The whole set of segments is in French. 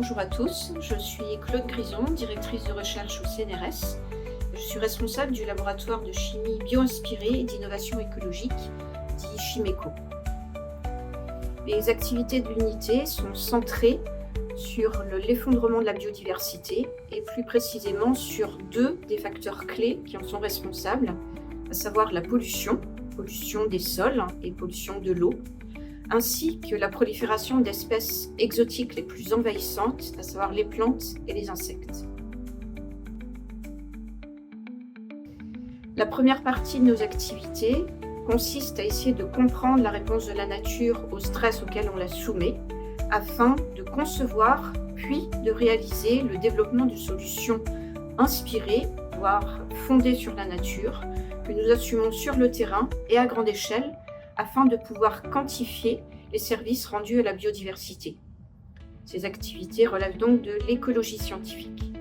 Bonjour à tous, je suis Claude Grison, directrice de recherche au CNRS. Je suis responsable du laboratoire de chimie bio-inspirée et d'innovation écologique, dit Chimeco. Les activités de l'unité sont centrées sur l'effondrement de la biodiversité et plus précisément sur deux des facteurs clés qui en sont responsables, à savoir la pollution des sols et pollution de l'eau, ainsi que la prolifération d'espèces exotiques les plus envahissantes, à savoir les plantes et les insectes. La première partie de nos activités consiste à essayer de comprendre la réponse de la nature au stress auquel on la soumet, afin de concevoir puis de réaliser le développement de solutions inspirées, voire fondées sur la nature, que nous assumons sur le terrain et à grande échelle, afin de pouvoir quantifier les services rendus à la biodiversité. Ces activités relèvent donc de l'écologie scientifique.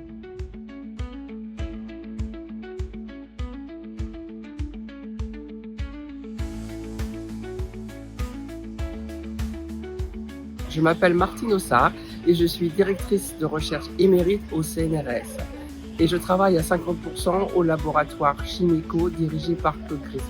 Je m'appelle Martine Ossard et je suis directrice de recherche émérite au CNRS. Et je travaille à 50% au laboratoire Chimeco dirigé par Claude Grison.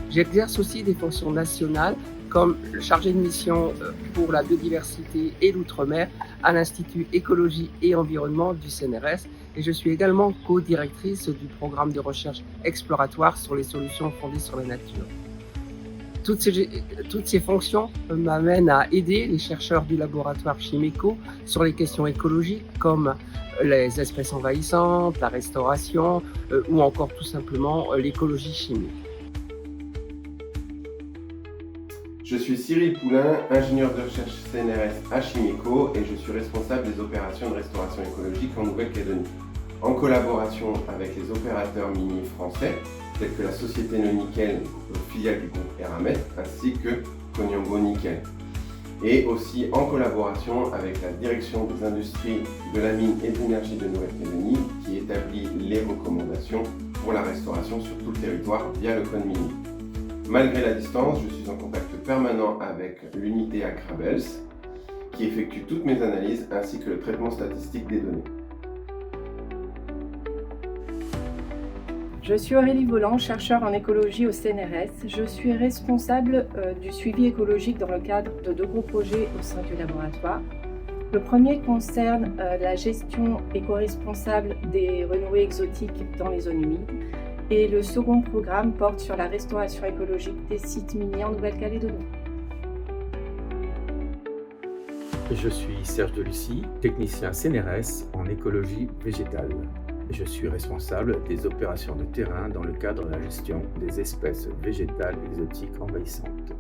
J'exerce aussi des fonctions nationales comme chargé de mission pour la biodiversité et l'outre-mer à l'Institut Écologie et Environnement du CNRS et je suis également co-directrice du programme de recherche exploratoire sur les solutions fondées sur la nature. Toutes ces fonctions m'amènent à aider les chercheurs du laboratoire Chimeco sur les questions écologiques comme les espèces envahissantes, la restauration ou encore tout simplement l'écologie chimique. Je suis Cyril Poulain, ingénieur de recherche CNRS à Chimeco et je suis responsable des opérations de restauration écologique en Nouvelle-Calédonie, en collaboration avec les opérateurs miniers français, tels que la Société No Nickel, filiale du groupe Eramet, ainsi que Koniambo Nickel, et aussi en collaboration avec la Direction des industries de la mine et de l'énergie de Nouvelle-Calédonie, qui établit les recommandations pour la restauration sur tout le territoire via le code minier. Malgré la distance, je suis en contact permanent avec l'unité à Krabels, qui effectue toutes mes analyses ainsi que le traitement statistique des données. Je suis Aurélie Voland, chercheur en écologie au CNRS. Je suis responsable du suivi écologique dans le cadre de deux gros projets au sein du laboratoire. Le premier concerne la gestion éco-responsable des renouées exotiques dans les zones humides. Et le second programme porte sur la restauration écologique des sites miniers en Nouvelle-Calédonie. Je suis Serge Delucy, technicien CNRS en écologie végétale. Je suis responsable des opérations de terrain dans le cadre de la gestion des espèces végétales exotiques envahissantes.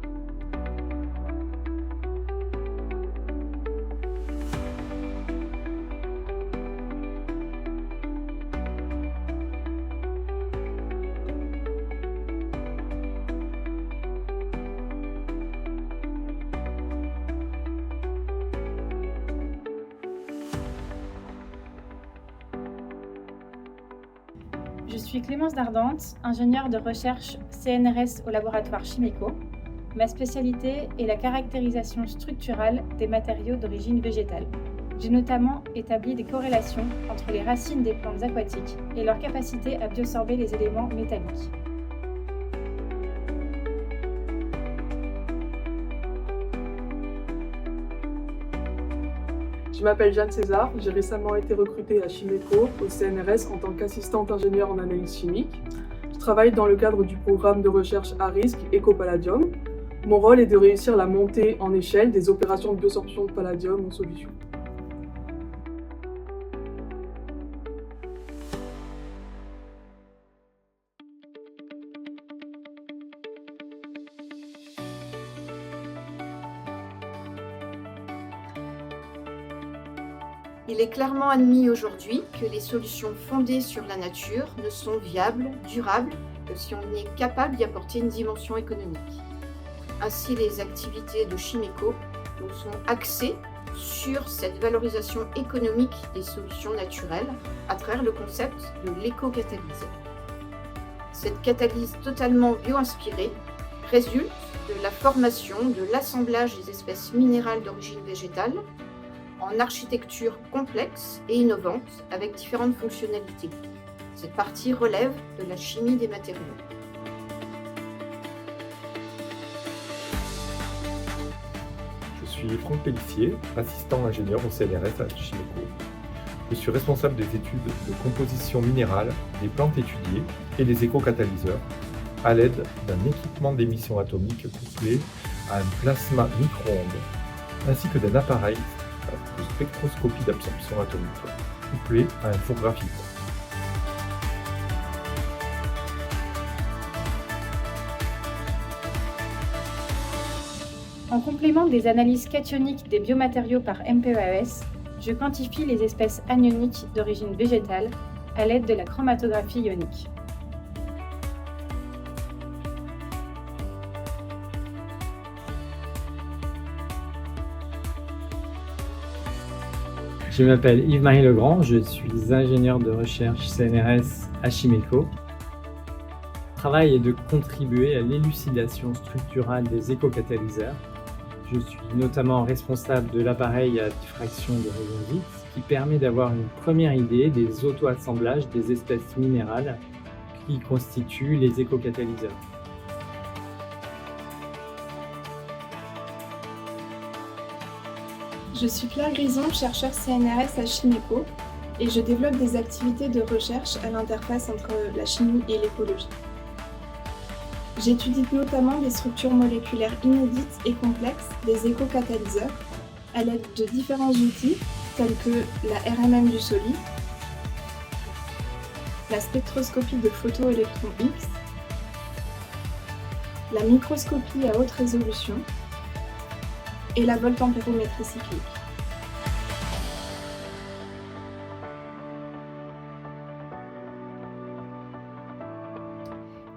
Je suis Clémence Dardante, ingénieure de recherche CNRS au laboratoire Chimeco. Ma spécialité est la caractérisation structurale des matériaux d'origine végétale. J'ai notamment établi des corrélations entre les racines des plantes aquatiques et leur capacité à biosorber les éléments métalliques. Je m'appelle Jeanne César, j'ai récemment été recrutée à Chimeco au CNRS en tant qu'assistante ingénieure en analyse chimique. Je travaille dans le cadre du programme de recherche à risque Eco-Palladium. Mon rôle est de réussir la montée en échelle des opérations de biosorption de palladium en solution. Il est clairement admis aujourd'hui que les solutions fondées sur la nature ne sont viables, durables, que si on est capable d'y apporter une dimension économique. Ainsi, les activités de Chimeco sont axées sur cette valorisation économique des solutions naturelles à travers le concept de l'éco-catalyse. Cette catalyse totalement bio-inspirée résulte de la formation, de l'assemblage des espèces minérales d'origine végétale en architecture complexe et innovante avec différentes fonctionnalités. Cette partie relève de la chimie des matériaux. Je suis Franck Pellissier, assistant ingénieur au CNRS à Chimeco. Je suis responsable des études de composition minérale, des plantes étudiées et des éco-catalyseurs à l'aide d'un équipement d'émission atomique couplé à un plasma micro-ondes ainsi que d'un appareil de spectroscopie d'absorption atomique couplé à un four graphique. En complément des analyses cationiques des biomatériaux par MPEAS, je quantifie les espèces anioniques d'origine végétale à l'aide de la chromatographie ionique. Je m'appelle Yves-Marie Legrand, je suis ingénieur de recherche CNRS à Chimeco. Mon travail est de contribuer à l'élucidation structurale des éco-catalyseurs. Je suis notamment responsable de l'appareil à diffraction de rayons X qui permet d'avoir une première idée des auto-assemblages des espèces minérales qui constituent les éco-catalyseurs. Je suis Claire Grison, chercheur CNRS à Chimeco et je développe des activités de recherche à l'interface entre la chimie et l'écologie. J'étudie notamment les structures moléculaires inédites et complexes des éco-catalyseurs à l'aide de différents outils tels que la RMM du solide, la spectroscopie de photoélectrons X, la microscopie à haute résolution et la voltampérométrie cyclique.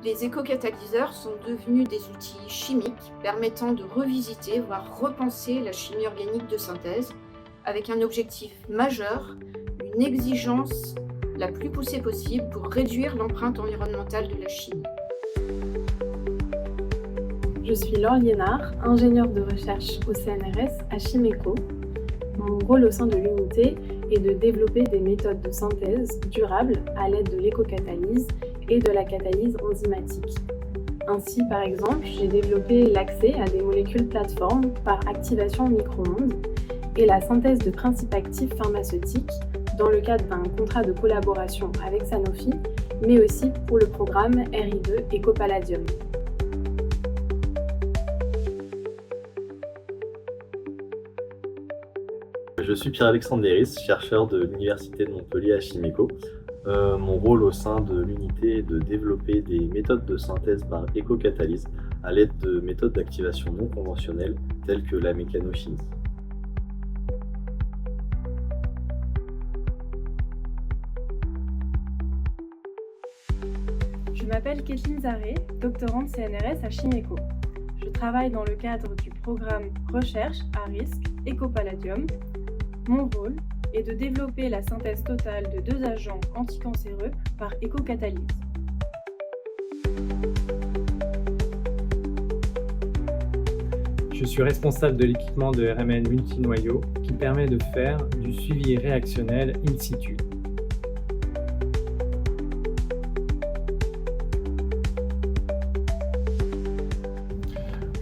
Les éco-catalyseurs sont devenus des outils chimiques permettant de revisiter, voire repenser la chimie organique de synthèse avec un objectif majeur, une exigence la plus poussée possible pour réduire l'empreinte environnementale de la chimie. Je suis Laure Liénard, ingénieure de recherche au CNRS à Chimeco. Mon rôle au sein de l'unité est de développer des méthodes de synthèse durables à l'aide de l'éco-catalyse et de la catalyse enzymatique. Ainsi, par exemple, j'ai développé l'accès à des molécules plateformes par activation au micro-ondes et la synthèse de principes actifs pharmaceutiques dans le cadre d'un contrat de collaboration avec Sanofi, mais aussi pour le programme RI2 Ecopalladium. Je suis Pierre-Alexandre Léris, chercheur de l'Université de Montpellier à Chimeco. Mon rôle au sein de l'unité est de développer des méthodes de synthèse par éco-catalyse à l'aide de méthodes d'activation non conventionnelles telles que la mécanochimie. Je m'appelle Kathleen Zaré, doctorante CNRS à Chimeco. Je travaille dans le cadre du programme Recherche à risque Ecopalladium. Mon rôle est de développer la synthèse totale de 2 agents anticancéreux par éco-catalyse. Je suis responsable de l'équipement de RMN multinoyau qui permet de faire du suivi réactionnel in situ.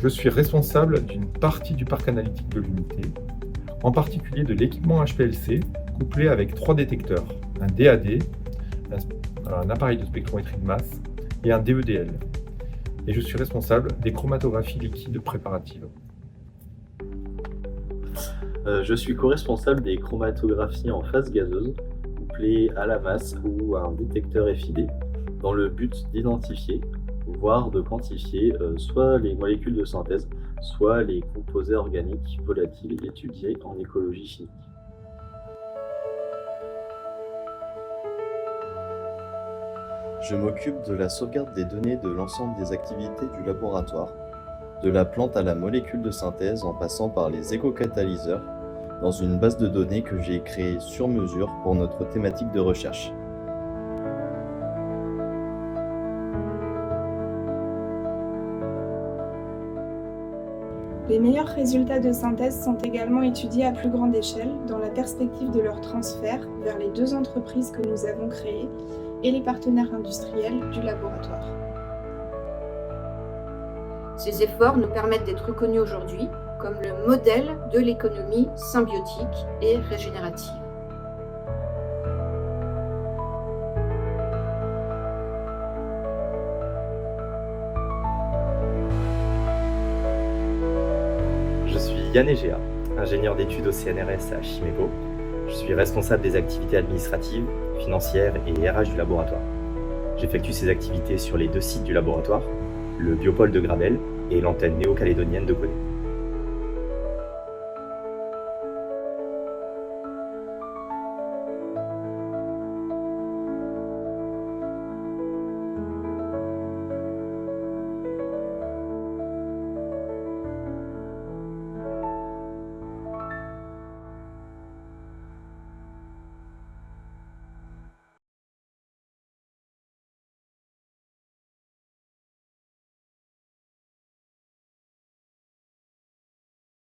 Je suis responsable d'une partie du parc analytique de l'unité, en particulier de l'équipement HPLC couplé avec 3 détecteurs, un DAD, un appareil de spectrométrie de masse et un DEDL. Et je suis responsable des chromatographies liquides préparatives. Je suis co-responsable des chromatographies en phase gazeuse couplées à la masse ou à un détecteur FID dans le but d'identifier, voire de quantifier soit les molécules de synthèse, soit les composés organiques volatiles étudiés en écologie chimique. Je m'occupe de la sauvegarde des données de l'ensemble des activités du laboratoire, de la plante à la molécule de synthèse en passant par les éco-catalyseurs, dans une base de données que j'ai créée sur mesure pour notre thématique de recherche. Les meilleurs résultats de synthèse sont également étudiés à plus grande échelle dans la perspective de leur transfert vers les 2 entreprises que nous avons créées et les partenaires industriels du laboratoire. Ces efforts nous permettent d'être connus aujourd'hui comme le modèle de l'économie symbiotique et régénérative. Je suis Yann Egea, ingénieur d'études au CNRS à Chimeco. Je suis responsable des activités administratives, financières et RH du laboratoire. J'effectue ces activités sur les 2 sites du laboratoire, le biopôle de Gradelle et l'antenne néo-calédonienne de Gonnet.